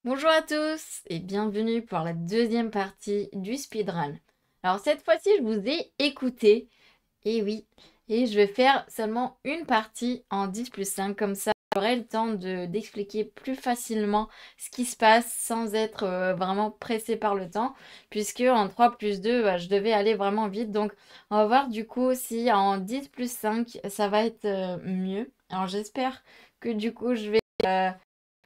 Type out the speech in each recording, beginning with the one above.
Bonjour à tous et bienvenue pour la deuxième partie du speedrun. Alors cette fois-ci, je vous ai écouté, et oui, et je vais faire seulement une partie en 10+5, comme ça j'aurai le temps d'expliquer plus facilement ce qui se passe sans être vraiment pressé par le temps, puisque en 3+2, je devais aller vraiment vite. Donc on va voir du coup si en 10+5 ça va être mieux. Alors j'espère que du coup je vais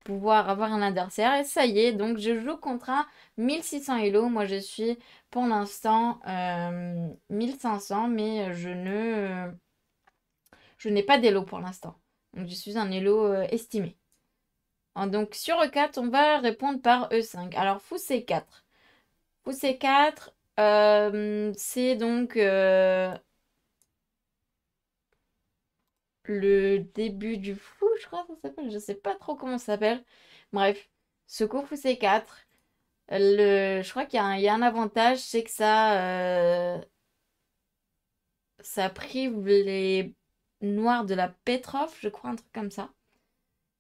pouvoir avoir un adversaire. Et ça y est, donc je joue contre un 1600 Elo. Moi, je suis pour l'instant 1500, mais je n'ai pas d'Elo pour l'instant. Donc, je suis un Elo estimé. Donc, sur E4, on va répondre par E5. Alors, fou C4. Fou C4, c'est donc le début du fou, je crois que ça s'appelle. Je sais pas trop comment ça s'appelle. Bref, ce coup fou C4. Je crois qu'il y a un avantage, c'est que ça prive les noirs de la Petrov, je crois, un truc comme ça.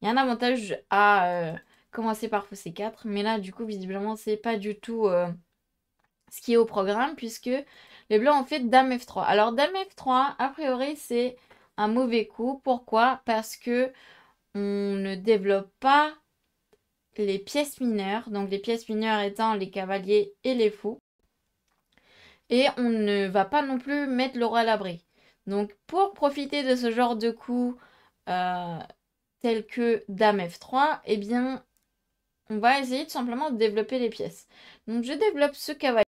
Il y a un avantage à commencer par fou 4, mais là, du coup, visiblement, c'est pas du tout ce qui est au programme, puisque les blancs ont fait Dame F3. Alors, Dame F3, a priori, c'est un mauvais coup. Pourquoi? Parce que on ne développe pas les pièces mineures, donc les pièces mineures étant les cavaliers et les fous. Et on ne va pas non plus mettre le roi à l'abri. Donc pour profiter de ce genre de coup euh, tel que Dame F3, eh bien on va essayer tout simplement de développer les pièces. Donc je développe ce cavalier,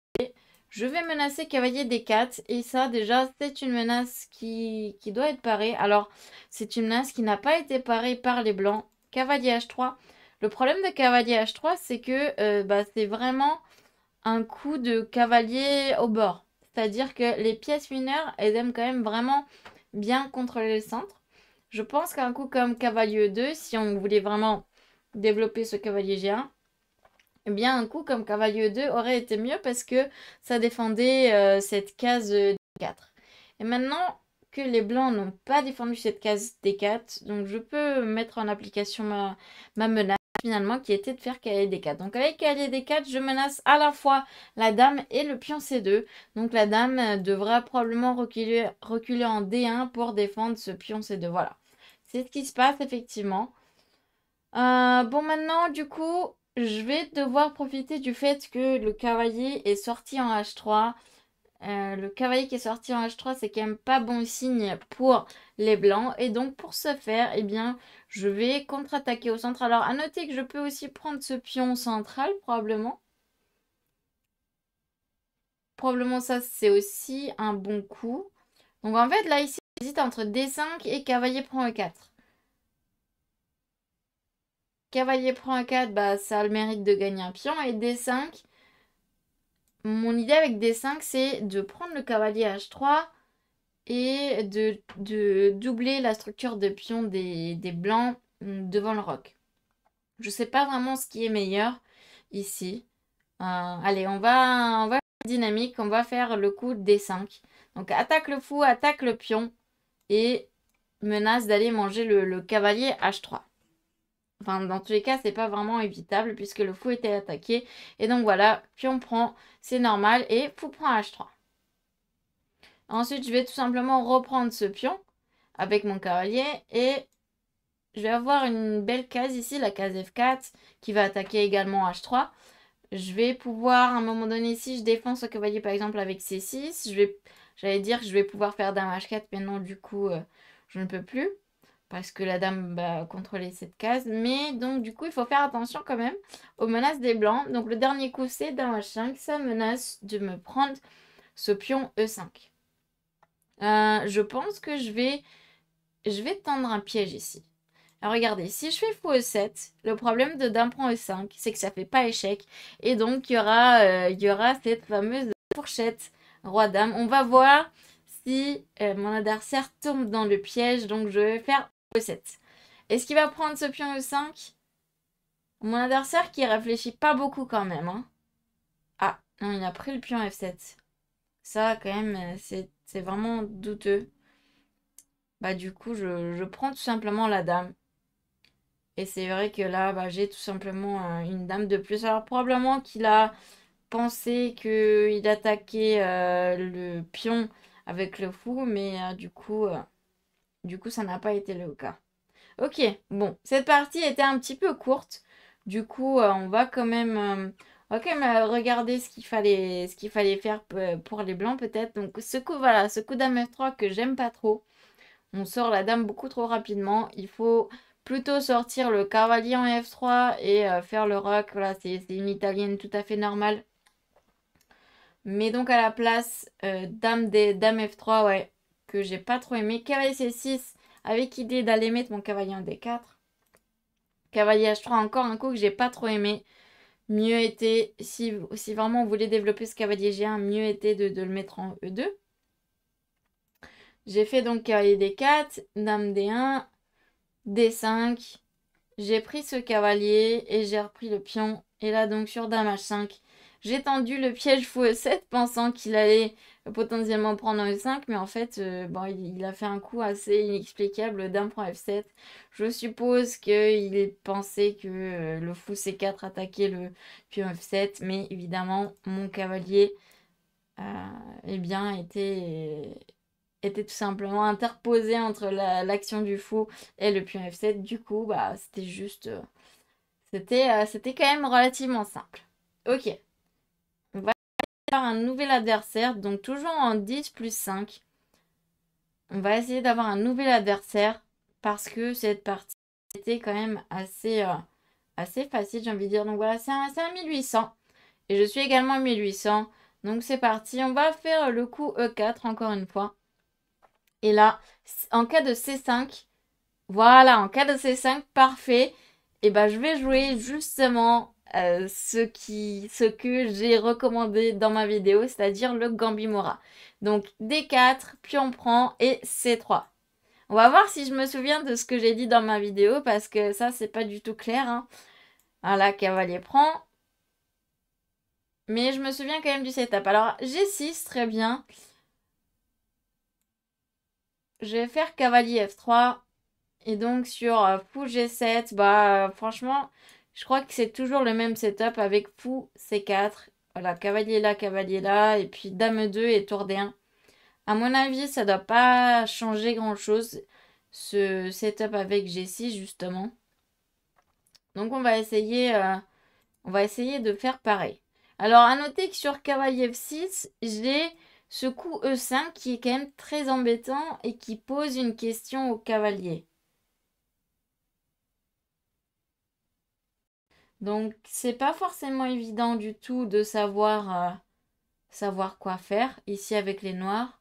je vais menacer cavalier D4 et ça déjà c'est une menace qui doit être parée. Alors c'est une menace qui n'a pas été parée par les blancs. Cavalier H3. Le problème de cavalier H3 c'est que c'est vraiment un coup de cavalier au bord. C'est-à-dire que les pièces mineures, elles aiment quand même vraiment bien contrôler le centre. Je pense qu'un coup comme cavalier E2, si on voulait vraiment développer ce cavalier G1, eh bien un coup comme cavalier E2 aurait été mieux parce que ça défendait cette case D4. Et maintenant que les blancs n'ont pas défendu cette case D4, donc je peux mettre en application ma menace finalement qui était de faire cavalier D4. Donc avec cavalier D4, je menace à la fois la dame et le pion C2. Donc la dame devra probablement reculer en D1 pour défendre ce pion C2. Voilà. C'est ce qui se passe effectivement. Bon maintenant du coup, je vais devoir profiter du fait que le cavalier est sorti en H3. Le cavalier qui est sorti en H3, c'est quand même pas bon signe pour les blancs. Et donc, pour ce faire, eh bien, je vais contre-attaquer au centre. Alors, à noter que je peux aussi prendre ce pion central, probablement. Probablement, ça, c'est aussi un bon coup. Donc, en fait, là, ici, j'hésite entre D5 et cavalier prend E4. Cavalier prend E4, bah, ça a le mérite de gagner un pion. Et D5, mon idée avec D5, c'est de prendre le cavalier H3 et de doubler la structure de pion des blancs devant le roc. Je sais pas vraiment ce qui est meilleur ici. Allez, on va faire dynamique, on va faire le coup D5. Donc attaque le fou, attaque le pion et menace d'aller manger le cavalier H3. Enfin, dans tous les cas, c'est pas vraiment évitable puisque le fou était attaqué. Et donc voilà, pion prend, c'est normal, et fou prend H3. Ensuite, je vais tout simplement reprendre ce pion avec mon cavalier et je vais avoir une belle case ici, la case F4, qui va attaquer également H3. Je vais pouvoir, à un moment donné, si je défends ce cavalier par exemple avec C6, j'allais dire que je vais pouvoir faire dame H4, mais non, du coup, je ne peux plus. Parce que la dame va contrôler cette case. Mais donc, du coup, il faut faire attention quand même aux menaces des blancs. Donc, le dernier coup, c'est dame H5. Ça menace de me prendre ce pion E5. Je pense que je vais tendre un piège ici. Alors regardez, si je fais fou E7, le problème de dame prend E5, c'est que ça fait pas échec. Et donc, il y aura cette fameuse fourchette roi-dame. On va voir si mon adversaire tombe dans le piège. Donc, je vais faire E7. Est-ce qu'il va prendre ce pion E5? Mon adversaire qui réfléchit pas beaucoup quand même, hein. Ah, non, il a pris le pion F7. Ça, quand même, c'est vraiment douteux. Bah, du coup, je prends tout simplement la dame. Et c'est vrai que là, bah, j'ai tout simplement une dame de plus. Alors probablement qu'il a pensé qu'il attaquait le pion avec le fou, mais du coup, ça n'a pas été le cas. Ok, bon, cette partie était un petit peu courte. Du coup, on va quand même regarder ce qu'il fallait faire pour les blancs peut-être. Donc ce coup, voilà, ce coup dame F3 que j'aime pas trop. On sort la dame beaucoup trop rapidement. Il faut plutôt sortir le cavalier en F3 et faire le roc. Voilà, c'est une italienne tout à fait normale. Mais donc à la place, dame F3, ouais, que j'ai pas trop aimé. Cavalier C6, avec idée d'aller mettre mon cavalier en D4. Cavalier H3, encore un coup que j'ai pas trop aimé. Mieux était, si vraiment on voulait développer ce cavalier G1, mieux était de le mettre en E2. J'ai fait donc cavalier D4, dame D1, D5. J'ai pris ce cavalier et j'ai repris le pion. Et là donc sur dame H5, j'ai tendu le piège fou E7 pensant qu'il allait potentiellement prendre un E5. Mais en fait, bon, il a fait un coup assez inexplicable. Dame prend F7. Je suppose qu'il pensait que le fou C4 attaquait le pion F7. Mais évidemment, mon cavalier eh bien, était tout simplement interposé entre l'action du fou et le pion F7. Du coup, bah, c'était juste... c'était quand même relativement simple. Ok, on va avoir un nouvel adversaire, donc toujours en 10 plus 5. On va essayer d'avoir un nouvel adversaire parce que cette partie était quand même assez facile, j'ai envie de dire. Donc voilà, c'est un 1800 et je suis également à 1800. Donc c'est parti, on va faire le coup E4 encore une fois. Et là, en cas de C5, voilà, en cas de C5, parfait. Et ben, je vais jouer justement ce que j'ai recommandé dans ma vidéo, c'est-à-dire le Gambimora. Donc D4, puis on prend et C3. On va voir si je me souviens de ce que j'ai dit dans ma vidéo, parce que ça, c'est pas du tout clair, hein. Voilà, cavalier prend. Mais je me souviens quand même du setup. Alors, G6, très bien. Je vais faire cavalier F3. Et donc sur fou G7, bah franchement, je crois que c'est toujours le même setup avec fou C4. Voilà, cavalier là, et puis dame 2 et tour D1. À mon avis, ça doit pas changer grand-chose, ce setup avec G6 justement. Donc on va essayer de faire pareil. Alors à noter que sur cavalier F6, j'ai ce coup E5 qui est quand même très embêtant et qui pose une question au cavalier. Donc, c'est pas forcément évident du tout de savoir quoi faire ici avec les noirs.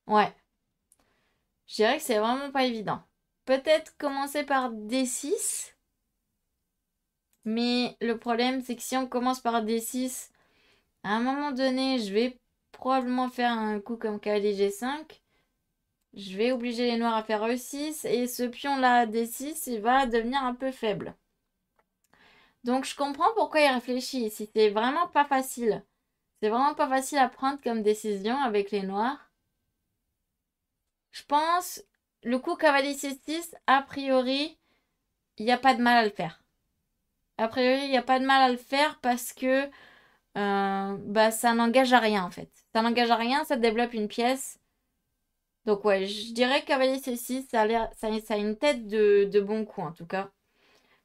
Ouais, je dirais que c'est vraiment pas évident. Peut-être commencer par D6, mais le problème c'est que si on commence par D6, à un moment donné, je vais probablement faire un coup comme cavalier G5. Je vais obliger les noirs à faire E6 et ce pion-là, D6, il va devenir un peu faible. Donc je comprends pourquoi il réfléchit ici. C'est vraiment pas facile. C'est vraiment pas facile à prendre comme décision avec les noirs. Je pense, le coup cavalier C6, a priori, il n'y a pas de mal à le faire. A priori, il n'y a pas de mal à le faire parce que bah, ça n'engage à rien en fait. Ça n'engage à rien, ça développe une pièce. Donc ouais, je dirais que cavalier C6, ça a une tête de bon coup en tout cas.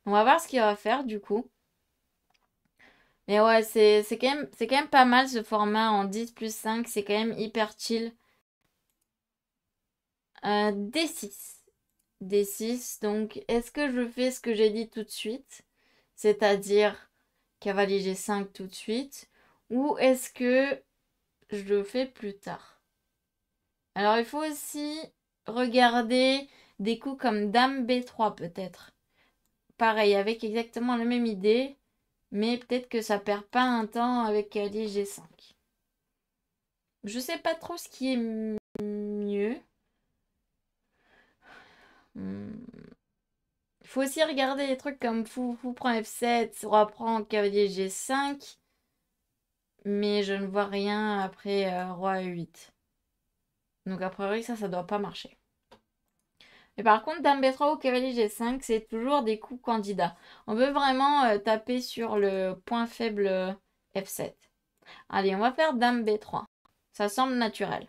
On va voir ce qu'il va faire du coup. Mais ouais, c'est quand même pas mal ce format en 10 plus 5, c'est quand même hyper chill. D6. D6, donc est-ce que je fais ce que j'ai dit tout de suite, c'est-à-dire cavalier G5 tout de suite, ou est-ce que je le fais plus tard? Alors il faut aussi regarder des coups comme dame B3 peut-être. Pareil, avec exactement la même idée, mais peut-être que ça perd pas un temps avec cavalier G5. Je sais pas trop ce qui est mieux. Hmm. Il faut aussi regarder les trucs comme fou prend F7, roi prend cavalier G5, mais je ne vois rien après roi E8. Donc a priori ça doit pas marcher. Et par contre, dame B3 ou cavalier G5, c'est toujours des coups candidats. On veut vraiment taper sur le point faible F7. Allez, on va faire dame B3. Ça semble naturel.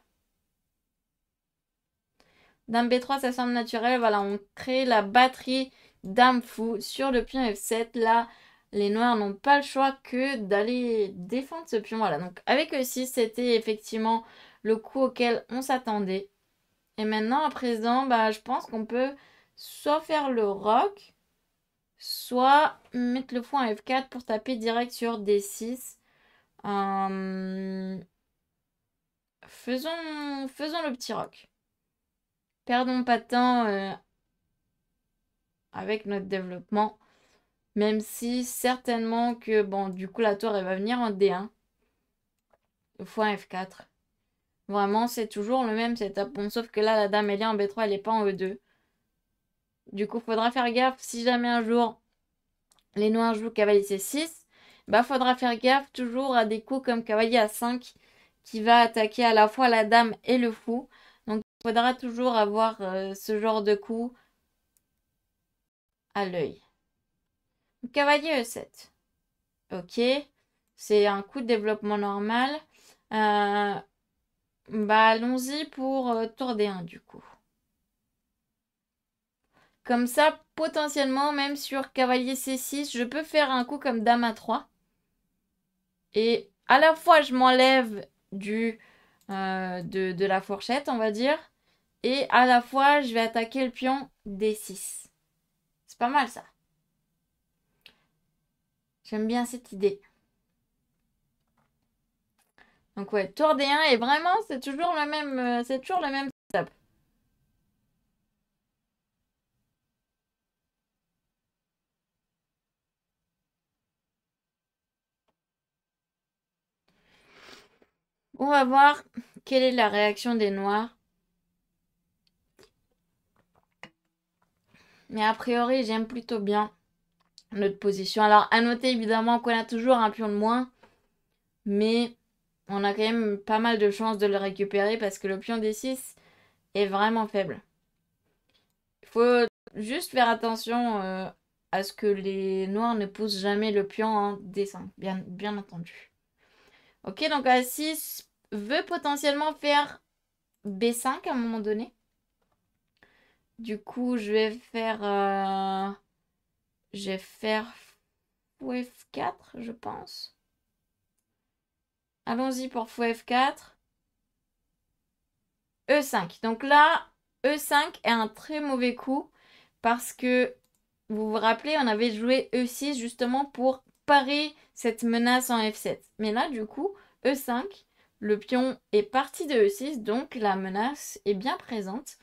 Dame B3, ça semble naturel. Voilà, on crée la batterie dame fou sur le pion F7. Là, les noirs n'ont pas le choix que d'aller défendre ce pion. Voilà, donc avec E6, c'était effectivement le coup auquel on s'attendait. Et maintenant, à présent, bah, je pense qu'on peut soit faire le roc, soit mettre le fou en F4 pour taper direct sur D6. Faisons le petit roc. Perdons pas de temps avec notre développement. Même si certainement que, bon, du coup, la tour, elle va venir en D1. Le fou en F4. Vraiment, c'est toujours le même setup. Bon, sauf que là, la dame, elle est en B3, elle n'est pas en E2. Du coup, faudra faire gaffe si jamais un jour les noirs jouent cavalier C6. Bah, faudra faire gaffe toujours à des coups comme cavalier A5 qui va attaquer à la fois la dame et le fou. Donc, il faudra toujours avoir ce genre de coup à l'œil. Cavalier E7. Ok. C'est un coup de développement normal. Bah, allons-y pour tour D1 du coup. Comme ça, potentiellement, même sur cavalier C6, je peux faire un coup comme dame A3. Et à la fois, je m'enlève de la fourchette, on va dire. Et à la fois, je vais attaquer le pion D6. C'est pas mal ça. J'aime bien cette idée. Donc ouais, tour D1 et vraiment, c'est toujours le même setup. On va voir quelle est la réaction des noirs. Mais a priori, j'aime plutôt bien notre position. Alors, à noter évidemment qu'on a toujours un pion de moins. Mais on a quand même pas mal de chances de le récupérer parce que le pion D6 est vraiment faible. Il faut juste faire attention à ce que les noirs ne poussent jamais le pion en D5, bien entendu. Ok, donc A6 veut potentiellement faire B5 à un moment donné. Du coup, je vais faire fou F4, je pense. Allons-y pour fou F4. E5. Donc là, E5 est un très mauvais coup parce que, vous vous rappelez, on avait joué E6 justement pour parer cette menace en F7. Mais là, du coup, E5, le pion est parti de E6, donc la menace est bien présente.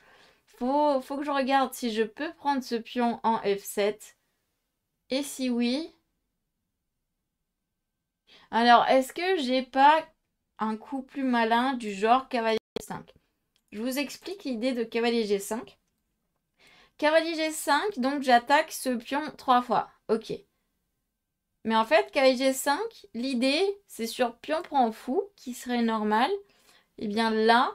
Faut que je regarde si je peux prendre ce pion en F7. Et si oui... Alors, est-ce que j'ai pas un coup plus malin du genre cavalier 5? Je vous explique l'idée de cavalier G5. Cavalier G5, donc j'attaque ce pion 3 fois. Ok. Mais en fait, cavalier G5, l'idée, c'est sur pion prend fou, qui serait normal. Et bien là...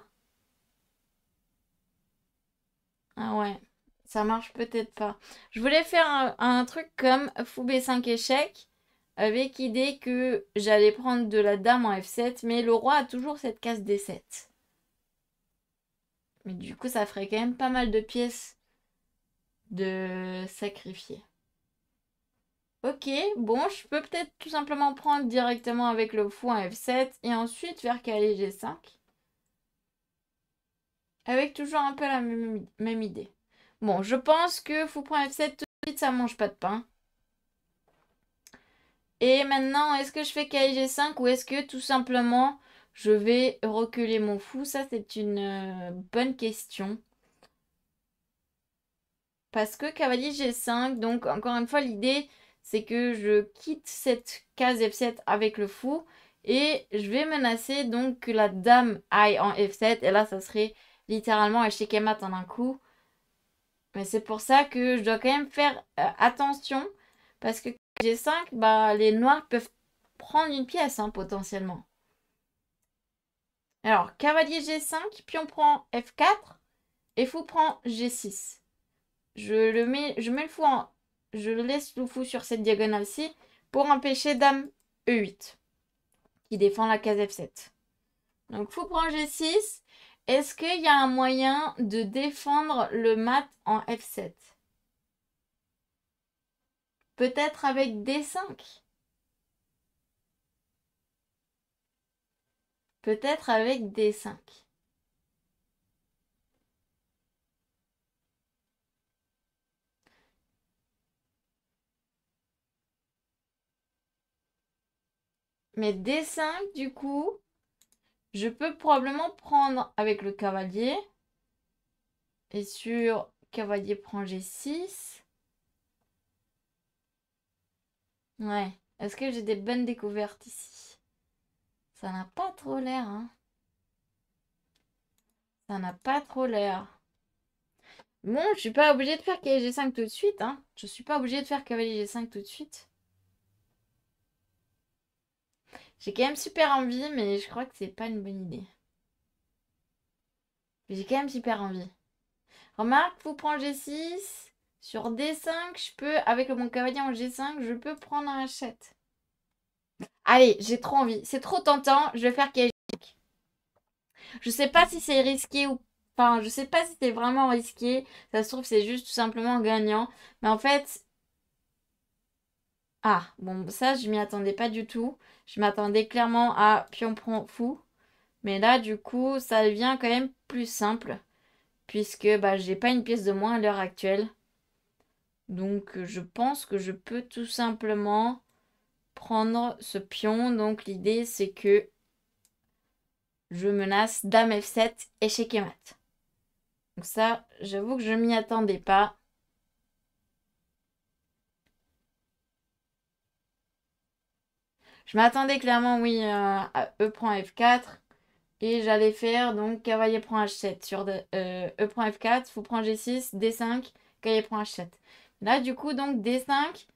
Ah ouais, ça marche peut-être pas. Je voulais faire un truc comme fou B5 échec, avec l'idée que j'allais prendre de la dame en F7, mais le roi a toujours cette case D7. Mais du coup, ça ferait quand même pas mal de pièces de sacrifier. Ok, bon, je peux peut-être tout simplement prendre directement avec le fou en F7 et ensuite faire cavalier G5. Avec toujours un peu la même idée. Bon, je pense que fou prend F7 tout de suite, ça mange pas de pain. Et maintenant, est-ce que je fais cavalier G5 ou est-ce que tout simplement je vais reculer mon fou? Ça, c'est une bonne question. Parce que cavalier G5, donc encore une fois, l'idée, c'est que je quitte cette case F7 avec le fou. Et je vais menacer donc que la dame aille en F7. Et là, ça serait littéralement échec et mat en un coup. Mais c'est pour ça que je dois quand même faire attention. Parce que G5, bah, les noirs peuvent prendre une pièce hein, potentiellement. Alors, cavalier G5, pion prend F4 et fou prend G6. je mets le fou en... Je laisse le fou sur cette diagonale-ci pour empêcher dame E8 qui défend la case F7. Donc fou prend G6. Est-ce qu'il y a un moyen de défendre le mat en F7? Peut-être avec D5. Peut-être avec D5. Mais D5, du coup, je peux probablement prendre avec le cavalier. Et sur cavalier prend G6. Ouais. Est-ce que j'ai des bonnes découvertes ici? Ça n'a pas trop l'air, hein. Ça n'a pas trop l'air. Bon, je suis pas obligée de faire cavalier G5 tout de suite, hein. Je suis pas obligée de faire cavalier G5 tout de suite. J'ai quand même super envie, mais je crois que c'est pas une bonne idée. J'ai quand même super envie. Remarque, fou prend G6. Sur D5, je peux, avec mon cavalier en G5, je peux prendre un H7. Allez, j'ai trop envie. C'est trop tentant. Je vais faire cavalier G5. Je sais pas si c'est risqué ou... Enfin, je sais pas si c'est vraiment risqué. Ça se trouve, c'est juste tout simplement gagnant. Mais en fait... Ah, bon, ça, je m'y attendais pas du tout. Je m'attendais clairement à pion prend fou. Mais là, du coup, ça devient quand même plus simple. Puisque bah, j'ai pas une pièce de moins à l'heure actuelle. Donc, je pense que je peux tout simplement prendre ce pion. Donc, l'idée, c'est que je menace dame F7, échec et mat. Donc ça, j'avoue que je m'y attendais pas. Je m'attendais clairement, oui, à E prend F4. Et j'allais faire donc cavalier prend H7 sur E prend F4, fou prend G6, D5, cavalier prend H7. Là, du coup, donc D5,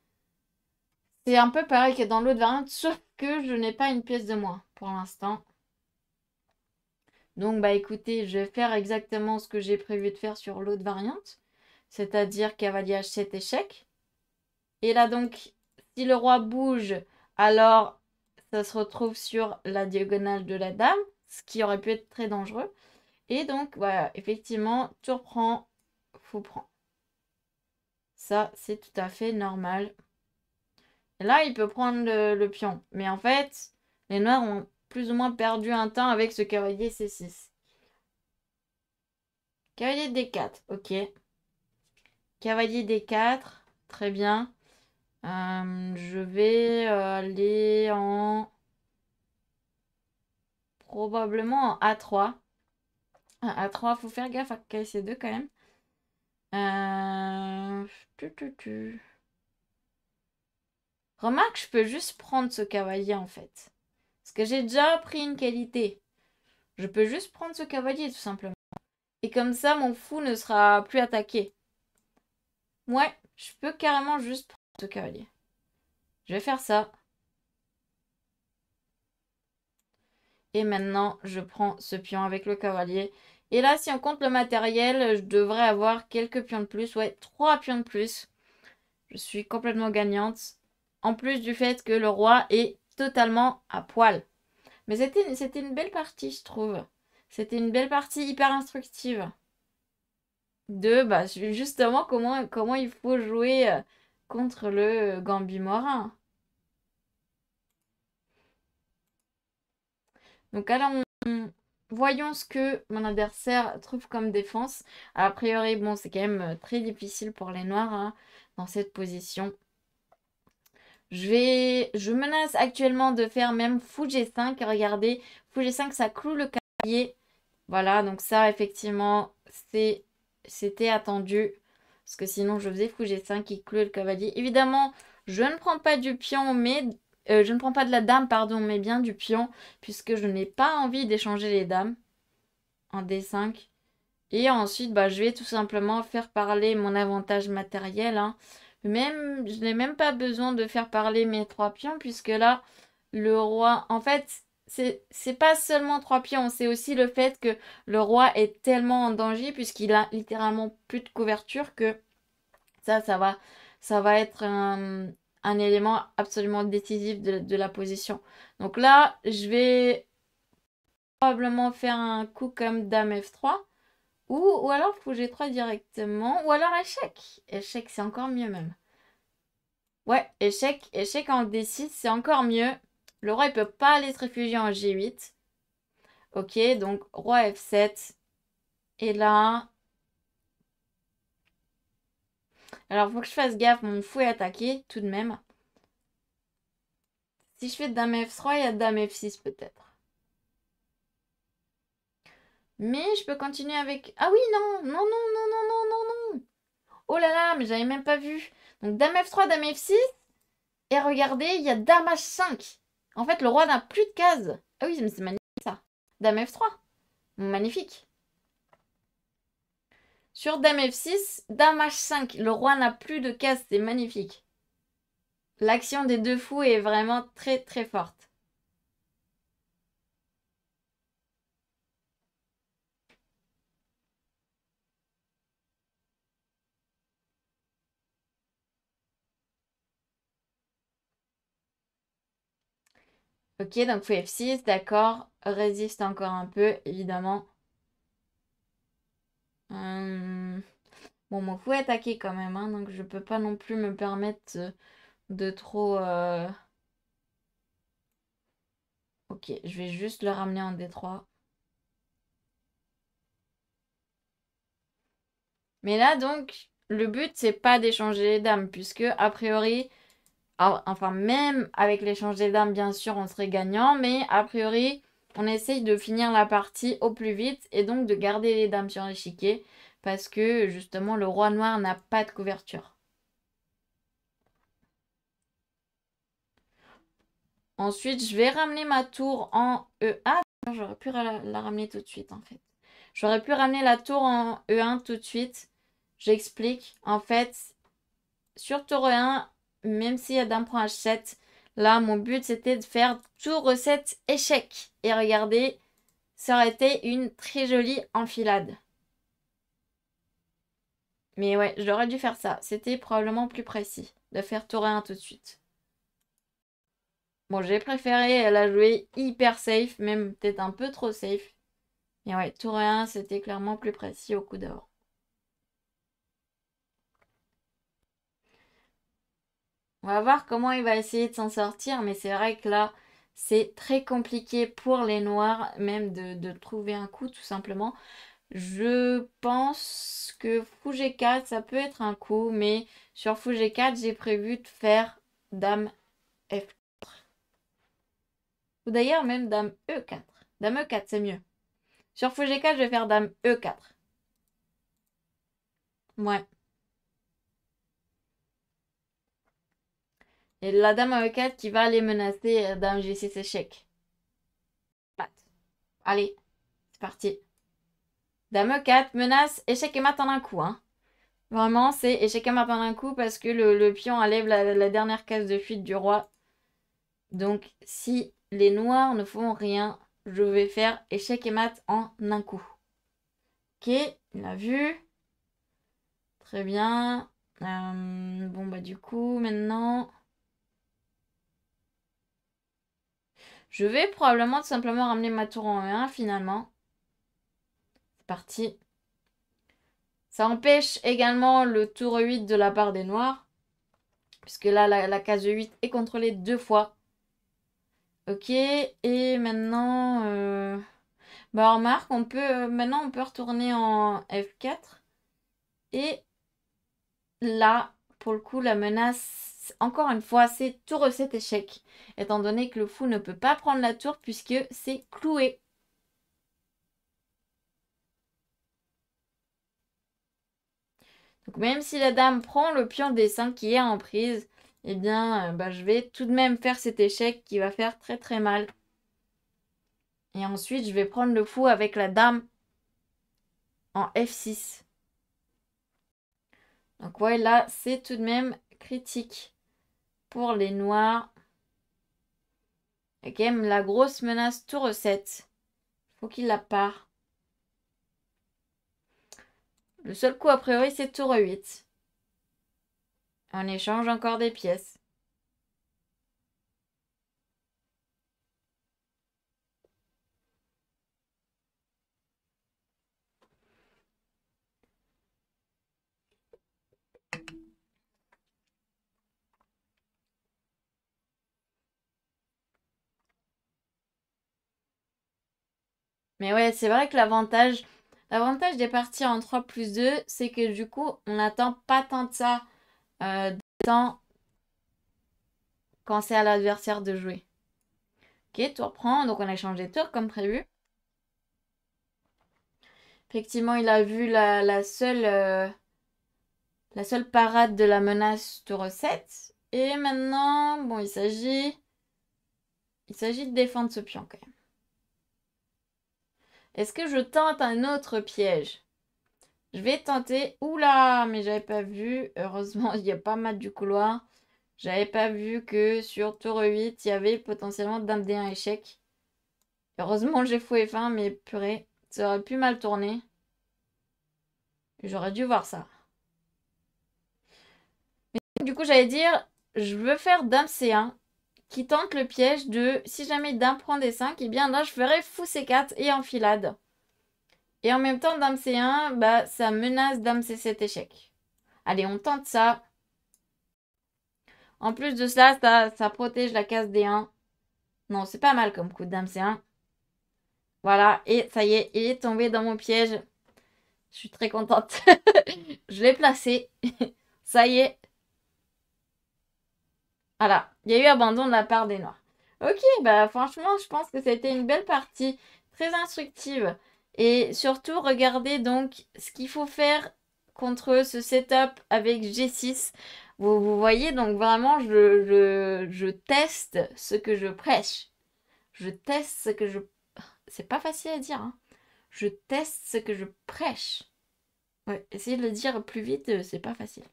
c'est un peu pareil que dans l'autre variante, sauf que je n'ai pas une pièce de moins pour l'instant. Donc, bah écoutez, je vais faire exactement ce que j'ai prévu de faire sur l'autre variante, c'est-à-dire cavalier H7 échec. Et là, donc, si le roi bouge, alors ça se retrouve sur la diagonale de la dame, ce qui aurait pu être très dangereux. Et donc, voilà, effectivement, tour prend, fou prend. Ça, c'est tout à fait normal. Et là, il peut prendre le pion. Mais en fait, les noirs ont plus ou moins perdu un temps avec ce cavalier C6. Cavalier D4, ok. Cavalier D4, très bien. Je vais aller en... Probablement en A3. A3, faut faire gaffe à KC2 quand même. Euh... Remarque, je peux juste prendre ce cavalier en fait. Parce que j'ai déjà pris une qualité. Je peux juste prendre ce cavalier tout simplement. Et comme ça, mon fou ne sera plus attaqué. Ouais, je peux carrément juste prendre ce cavalier. Je vais faire ça. Et maintenant, je prends ce pion avec le cavalier. Et là, si on compte le matériel, je devrais avoir quelques pions de plus. Ouais, 3 pions de plus. Je suis complètement gagnante. En plus du fait que le roi est totalement à poil. Mais c'était une belle partie, je trouve. C'était une belle partie hyper instructive. De, bah, justement, comment il faut jouer contre le Gambit Morin. Donc, allons, voyons ce que mon adversaire trouve comme défense. A priori, bon, c'est quand même très difficile pour les Noirs hein, dans cette position. Je menace actuellement de faire même fou G5. Regardez, fou G5, ça cloue le cavalier. Voilà, donc ça, effectivement, c'était attendu. Parce que sinon, je faisais fou G5 qui clouait le cavalier. Évidemment, je ne prends pas du pion, mais... je ne prends pas de la dame, pardon, mais bien du pion. Puisque je n'ai pas envie d'échanger les dames en D5. Et ensuite, bah, je vais tout simplement faire parler mon avantage matériel. Hein. Même, je n'ai même pas besoin de faire parler mes 3 pions, puisque là, le roi... En fait, c'est pas seulement 3 pions, c'est aussi le fait que le roi est tellement en danger, puisqu'il a littéralement plus de couverture que Ça va être un élément absolument décisif de la position. Donc là, je vais probablement faire un coup comme Dame F3. Ou alors fou G3 directement. Ou alors échec. Échec, c'est encore mieux même. Ouais, échec. Échec en D6, c'est encore mieux. Le roi, il peut pas aller se réfugier en G8. Ok, donc roi F7. Et là... Alors, faut que je fasse gaffe. Mon fou est attaqué, tout de même. Si je fais Dame F3, il y a Dame F6 peut-être. Mais je peux continuer avec... Ah oui, non, non, non, non, non, non, non, non. Oh là là, mais j'avais même pas vu. Donc Dame F3, Dame F6. Et regardez, il y a Dame H5. En fait, le roi n'a plus de cases. Ah oui, mais c'est magnifique ça. Dame F3. Magnifique. Sur Dame F6, Dame H5. Le roi n'a plus de cases, c'est magnifique. L'action des deux fous est vraiment très très forte. Ok, donc fou F6, d'accord. Résiste encore un peu, évidemment. Bon, mon fou est attaqué quand même, hein, donc je peux pas non plus me permettre de trop... Ok, je vais juste le ramener en D3. Mais là, donc, le but, c'est pas d'échanger les dames, puisque, a priori, enfin, même avec l'échange des dames, bien sûr, on serait gagnant, mais a priori, on essaye de finir la partie au plus vite, et donc de garder les dames sur l'échiquier, parce que, justement, le roi noir n'a pas de couverture. Ensuite, je vais ramener ma tour en E1. J'aurais pu la ramener tout de suite, en fait. J'aurais pu ramener la tour en E1 tout de suite. J'explique. En fait, sur tour E1, même s'il y a dame prend H7, là, mon but, c'était de faire tour E7 échec. Et regardez, ça aurait été une très jolie enfilade. Mais ouais, j'aurais dû faire ça. C'était probablement plus précis de faire tour E1 tout de suite. Bon, j'ai préféré la jouer hyper safe, même peut-être un peu trop safe. Et ouais, tour E1, c'était clairement plus précis au coup d'or. On va voir comment il va essayer de s'en sortir, mais c'est vrai que là, c'est très compliqué pour les noirs, même de trouver un coup, tout simplement. Je pense que fou G4, ça peut être un coup, mais sur fou G4, j'ai prévu de faire dame F4. Ou d'ailleurs, même dame E4. Dame E4, c'est mieux. Sur fou G4, je vais faire dame E4. Ouais. Et la dame à E4 qui va aller menacer dame G6 échec. Pat. Allez, c'est parti. Dame E4, menace, échec et mat en un coup. Hein. Vraiment, c'est échec et mat en un coup parce que le pion enlève la dernière case de fuite du roi. Donc, si les noirs ne font rien, je vais faire échec et mat en un coup. Ok, il a vu. Très bien. Bon, bah du coup, maintenant... Je vais probablement tout simplement ramener ma tour en E1 finalement. C'est parti. Ça empêche également le tour 8 de la part des noirs. Puisque là, la case 8 est contrôlée deux fois. Ok, et maintenant... Bah remarque, maintenant on peut retourner en F4. Et là, pour le coup, la menace, encore une fois, c'est tour 7 échec. Étant donné que le fou ne peut pas prendre la tour puisque c'est cloué. Donc même si la dame prend le pion D5 qui est en prise, eh bien, bah, je vais tout de même faire cet échec qui va faire très très mal. Et ensuite, je vais prendre le fou avec la dame en F6. Donc ouais, là, c'est tout de même critique pour les noirs. Il y a quand même la grosse menace tour 7. Faut qu'il la part. Le seul coup, a priori, c'est tour 8. On échange encore des pièces. Mais ouais, c'est vrai que l'avantage des parties en 3+2, c'est que du coup, on n'attend pas tant de ça de temps quand c'est à l'adversaire de jouer. Ok, tour prend, donc on a échangé tour comme prévu. Effectivement, il a vu la seule parade de la menace tour 7. Et maintenant, bon, il s'agit de défendre ce pion quand même. Est-ce que je tente un autre piège? Je vais tenter. Oula, mais j'avais pas vu. Heureusement, il n'y a pas mat du couloir. J'avais pas vu que sur tour 8, il y avait potentiellement dame D1 échec. Heureusement, j'ai fou F1, mais purée, ça aurait pu mal tourner. J'aurais dû voir ça. Mais du coup, j'allais dire, je veux faire dame C1 qui tente le piège de si jamais dame prend D5, et bien là, je ferai fou C4 et enfilade. Et en même temps, dame C1, bah, ça menace dame C7 échec. Allez, on tente ça. En plus de cela, ça protège la case D1. Non, c'est pas mal comme coup de dame C1. Voilà, et ça y est, il est tombé dans mon piège. Je suis très contente. Je l'ai placé. Ça y est. Voilà, il y a eu abandon de la part des Noirs. Ok, bah franchement, je pense que c'était une belle partie, très instructive. Et surtout, regardez donc ce qu'il faut faire contre ce setup avec G6. Vous voyez, donc vraiment, je teste ce que je prêche. Je teste ce que je... C'est pas facile à dire, hein. Je teste ce que je prêche. Ouais, essayer de le dire plus vite, c'est pas facile.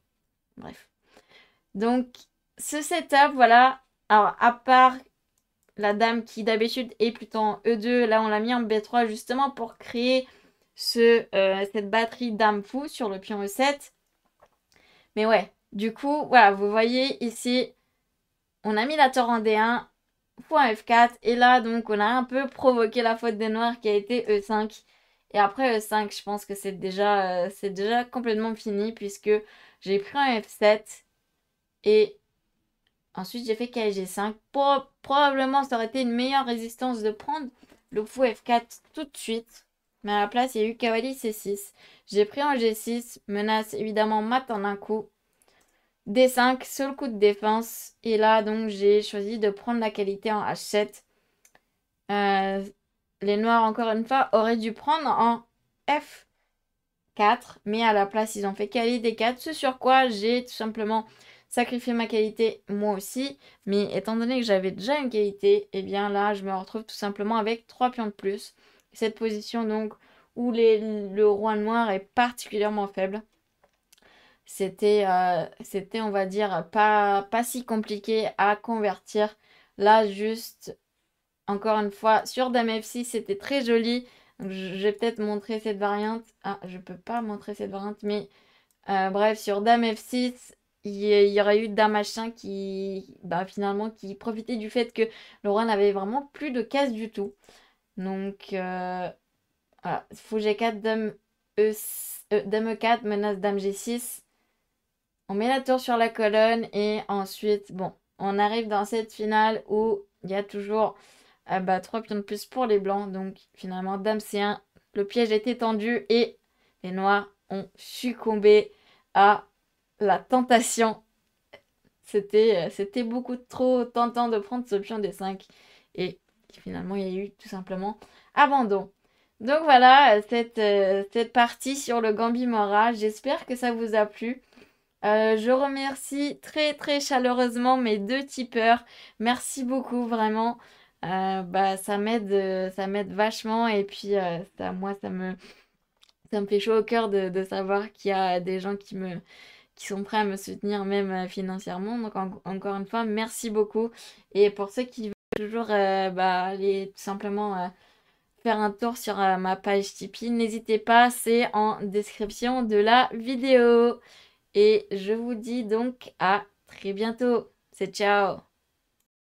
Bref. Donc, ce setup, voilà. Alors, à part la dame qui d'habitude est plutôt en E2, là on l'a mis en B3 justement pour créer cette batterie dame fou sur le pion E7. Mais ouais, du coup, voilà, vous voyez ici, on a mis la tour en D1, fou en F4, et là donc on a un peu provoqué la faute des noirs qui a été E5. Et après E5, je pense que c'est déjà complètement fini puisque j'ai pris un F7 et ensuite, j'ai fait KG5. Probablement, ça aurait été une meilleure résistance de prendre le fou F4 tout de suite. Mais à la place, il y a eu cavalier C6. J'ai pris un G6. Menace évidemment mat en un coup. D5, seul coup de défense. Et là, donc, j'ai choisi de prendre la qualité en H7. Les noirs, encore une fois, auraient dû prendre en F4. Mais à la place, ils ont fait cavalier D4. Ce sur quoi j'ai tout simplement sacrifier ma qualité moi aussi, mais étant donné que j'avais déjà une qualité, et bien là je me retrouve tout simplement avec 3 pions de plus. Cette position donc où le roi noir est particulièrement faible. C'était on va dire pas si compliqué à convertir. Là juste encore une fois sur dame F6 c'était très joli. Donc, je vais peut-être montrer cette variante. Ah, je peux pas montrer cette variante, mais bref, sur dame F6, il y aurait eu dame H5 qui, bah, finalement, qui profitait du fait que le roi n'avait vraiment plus de cases du tout. Donc, voilà, fou G4, dame E4, menace dame G6. On met la tour sur la colonne et ensuite, bon, on arrive dans cette finale où il y a toujours 3 pions de plus pour les blancs. Donc, finalement, dame C1, le piège était tendu et les noirs ont succombé à la tentation. C'était beaucoup trop tentant de prendre ce pion des 5. Et finalement, il y a eu tout simplement abandon. Donc voilà, cette partie sur le Gambit Mora. J'espère que ça vous a plu. Je remercie très très chaleureusement mes deux tipeurs. Merci beaucoup, vraiment. Bah, ça m'aide vachement. Et puis, moi, ça me fait chaud au cœur de savoir qu'il y a des gens qui sont prêts à me soutenir même financièrement. Donc encore une fois, merci beaucoup. Et pour ceux qui veulent toujours aller tout simplement faire un tour sur ma page Tipeee, n'hésitez pas, c'est en description de la vidéo. Et je vous dis donc à très bientôt. C'est ciao!